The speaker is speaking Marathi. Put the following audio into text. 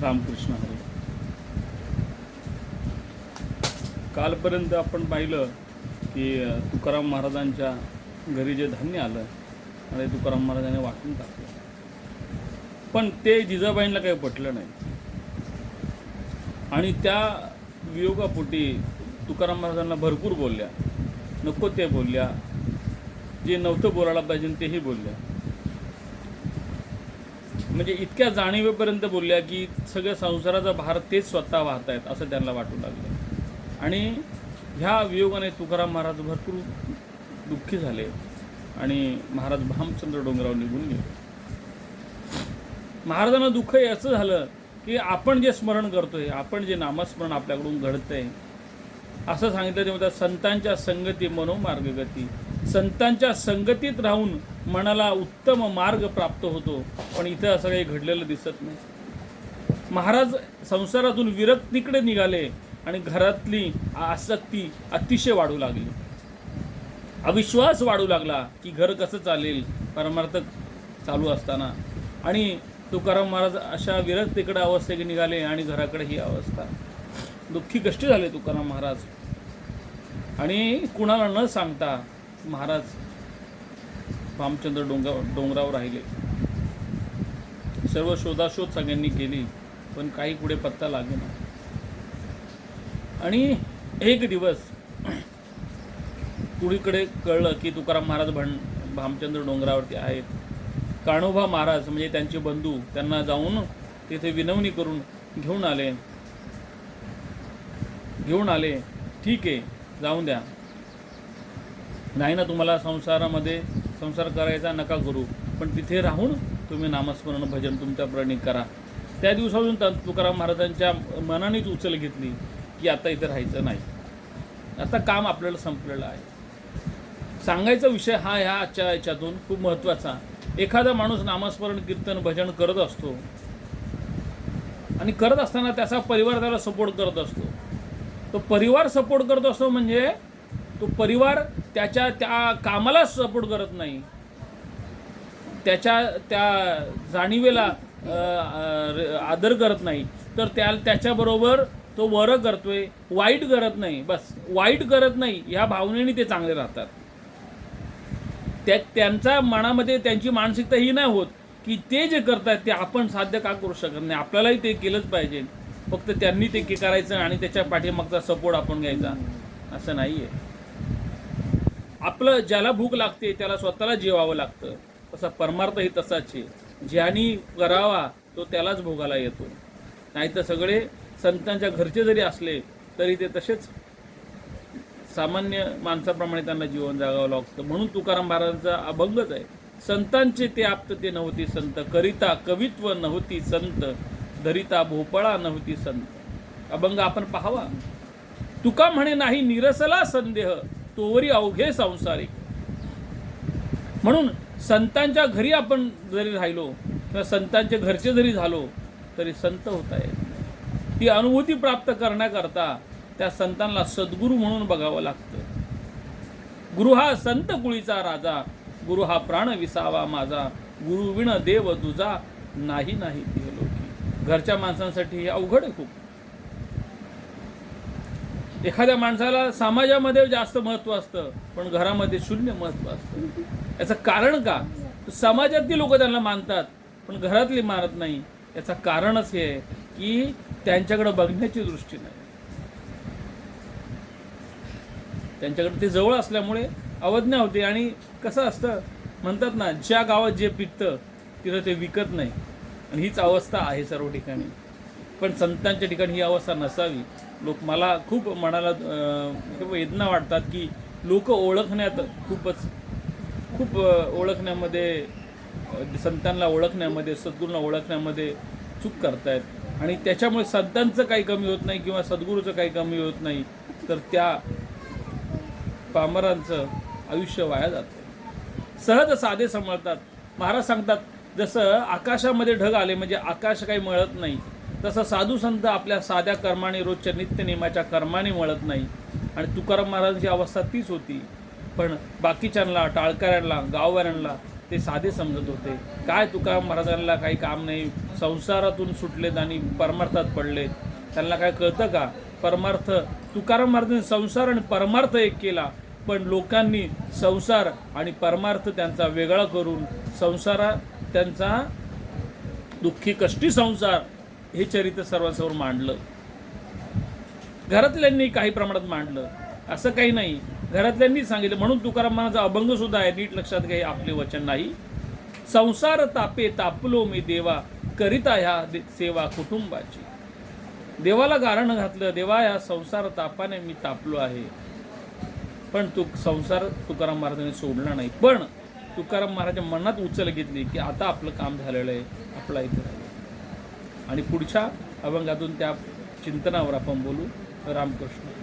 रामकृष्ण हरी. कालपर्यंत आपण पाहिलं की तुकाराम महाराजांच्या घरी जे धान्य आलं आणि तुकाराम महाराजांनी वाटून टाकलं, पण ते जिजाबाईंना काही पटलं नाही आणि त्या वियोगापोटी तुकाराम महाराजांना भरपूर बोलल्या, नको ते बोलल्या, जे नव्हतं बोलायला पाहिजे तेही बोलल्या. म्हणजे इतक्या जाणीवेपर्यंत बोलल्या की सगळ्या संसाराचा भार तेच स्वतः वाहत आहेत असं त्यांना वाटू लागलं. आणि ह्या वियोगाने तुकाराम महाराज भरपूर दुःखी झाले आणि महाराज भामचंद्र डोंगरावर निघून गेले. महाराजांना दुःख याचं झालं की आपण जे स्मरण करतोय, आपण जे नामस्मरण आपल्याकडून घडतंय, असं सांगितलं तेव्हा संतांच्या संगती मनोमार्गगती. संतांच्या संगतीत राहून मनाला उत्तम मार्ग प्राप्त होतो, पण इथं असं काही घडलेलं दिसत नाही. महाराज संसारातून विरक्तीकडे निघाले आणि घरातली आसक्ती अतिशय वाढू लागली, अविश्वास वाढू लागला की घर कसं चालेल परमार्थ चालू असताना. आणि तुकाराम महाराज अशा विरक्तीकडे अवस्थेकडे निघाले आणि घराकडे ही अवस्था. दुःखी कष्टी झाले तुकाराम महाराज. आणि कुणाला न सांगता महाराज भामचंद्र डोंगरावर राहिले. सर्व शोधाशोध सगळ्यांनी केली, पण काही पुढे पत्ता लागेना. आणि एक दिवस कुणीकडे कळलं की तुकाराम महाराज भामचंद्र डोंगरावरती आहेत. कान्होबा महाराज म्हणजे त्यांचे बंधू त्यांना जाऊन तिथे विनवणी करून घेऊन आले. ठीक आहे, जाऊन द्या, नाही ना तुम्हाला संसार करायचा नका करू, पण तिथे राहून तुम्ही नामस्मरण भजन तुमच्याप्रमाणे करा. त्या दिवसापासून तुकाराम महाराजांच्या मनानेच उचल घेतली की आता इथे राहायचं नाही, आता काम आपल्याला संपलेलं आहे. सांगायचा विषय हा ह्या आजच्या याच्यातून खूप महत्त्वाचा. एखादा माणूस नामस्मरण कीर्तन भजन करत असतो आणि करत असताना त्याचा परिवार त्याला सपोर्ट करत असतो. तो परिवार सपोर्ट करत असतो म्हणजे तो परिवार त्याच्या त्या कामाला सपोर्ट करत नाही, त्या जाणीवेला आदर करत नाही, तर त्याच्याबरोबर तो वर करतोय, वाईट करत नाही. बस वाईट करत नाही ह्या भावनेने ते चांगले राहतात. त्यांच्या मनामध्ये त्यांची मानसिकता ही नाही होत की ते जे करतात ते आपण साध्य का करू शकत नाही, आपल्यालाही ते केलंच पाहिजे, फक्त त्यांनी ते करायचं आणि त्याच्या पाठीमागचा सपोर्ट आपण घ्यायचा, असं नाही आहे. आपलं ज्याला भूक लागते त्याला स्वतःला जेवावं लागतं, तसा परमार्थही तसाच आहे. ज्यानी करावा तो त्यालाच भोगाला येतो. नाहीतर सगळे संतांच्या घरचे जरी असले तरी ते तसेच सामान्य माणसाप्रमाणे त्यांना जीवन जगावं लागतं. म्हणून तुकाराम महाराजांचा अभंगच आहे, संतांचे ते आप्त ते नव्हती संत, करिता कवित्व नव्हती संत, धरिता भोपळा नव्हती संत. अभंग आपण पाहावा. तुका म्हणे नाही निरसला संदेह, तोवरी अवघे संसारिक. म्हणून संतांच्या घरी आपण जरी राहिलो किंवा संतांच्या घरचे जरी झालो तरी संत होता येत नाही. ती अनुभूती प्राप्त करण्याकरता त्या संतांना सद्गुरू म्हणून बघावं लागतं. गुरु हा संत कुळीचा राजा, गुरु हा प्राण विसावा माझा, गुरु विण देव तुझा नाही नाही लोकी. घरच्या माणसांसाठी हे अवघड आहे खूप. एखाद्या माणसाला समाजामध्ये जास्त महत्त्व असतं पण घरामध्ये शून्य महत्त्व असतं. याचं कारण का? समाजातली लोक त्यांना मानतात पण घरातली मानत नाही. याचं कारणच हे आहे की त्यांच्याकडे बघण्याची दृष्टी नाही. त्यांच्याकडे ते जवळ असल्यामुळे अवज्ञा होते. आणि कसं असतं म्हणतात ना, ज्या गावात जे पिकतं तिथं ते विकत नाही, आणि हीच अवस्था आहे सर्व ठिकाणी. पण संतांच्या ठिकाणी ही अवस्था नसावी. मला खूप मनाला वेदना वाटतात की लोक ओळखण्यात खूप ओळखण्यामध्ये, संतांना ओळखण्यामध्ये, सद्गुरूंना ओळखण्यामध्ये चूक करतायत. आणि त्याच्यामुळे संतांचं काही कमी होत नाही किंवा सद्गुरूचं काही कमी होत नाही, तर त्या पामरांचं आयुष्य वाया जातं. सहज साधे समजतात. महाराज सांगतात जसं आकाशामध्ये ढग आले म्हणजे आकाश काही मळत नाही, तसं साधू संत आपल्या साध्या कर्माने, रोजच्या नित्यनेमाच्या कर्माने मळत नाही. आणि तुकाराम महाराजांची अवस्था तीच होती. पण बाकीच्यांना, टाळकऱ्यांना, गाववाल्यांना ते साधे समजत होते. काय तुकाराम महाराजांना काही काम नाही, संसारातून सुटलेत आणि परमार्थात पडलेत. त्यांना काय कळतं का? परमार्थ, तुकाराम महाराजांनी संसार आणि परमार्थ एक केला, पण लोकांनी संसार आणि परमार्थ त्यांचा वेगळा करून संसारा त्यांचा दुःखी कष्टी संसार हे चरित्र सर्वांसमोर मांडलं. घरातल्यांनी काही प्रमाणात मांडलं, असं काही नाही, घरातल्यांनी सांगितलं. म्हणून तुकाराम महाराजांचा अभंग सुद्धा आहे, नीट लक्षात घ्या, हे आपले वचन नाही. संसार तापे तापलो मी देवा, करिता ह्या सेवा कुटुंबाची. देवाला गारणं घातलं, देवा ह्या संसार तापाने मी तापलो आहे. पण संसार तुकाराम महाराजांनी सोडला नाही. पण तुकाराम महाराजांच्या मनात उचल घेतली की आता आपलं काम झालेलं आहे, आपला इथे राहिलं. आणि पुढच्या अभंगातून त्या चिंतनावर आपण बोलू. रामकृष्ण.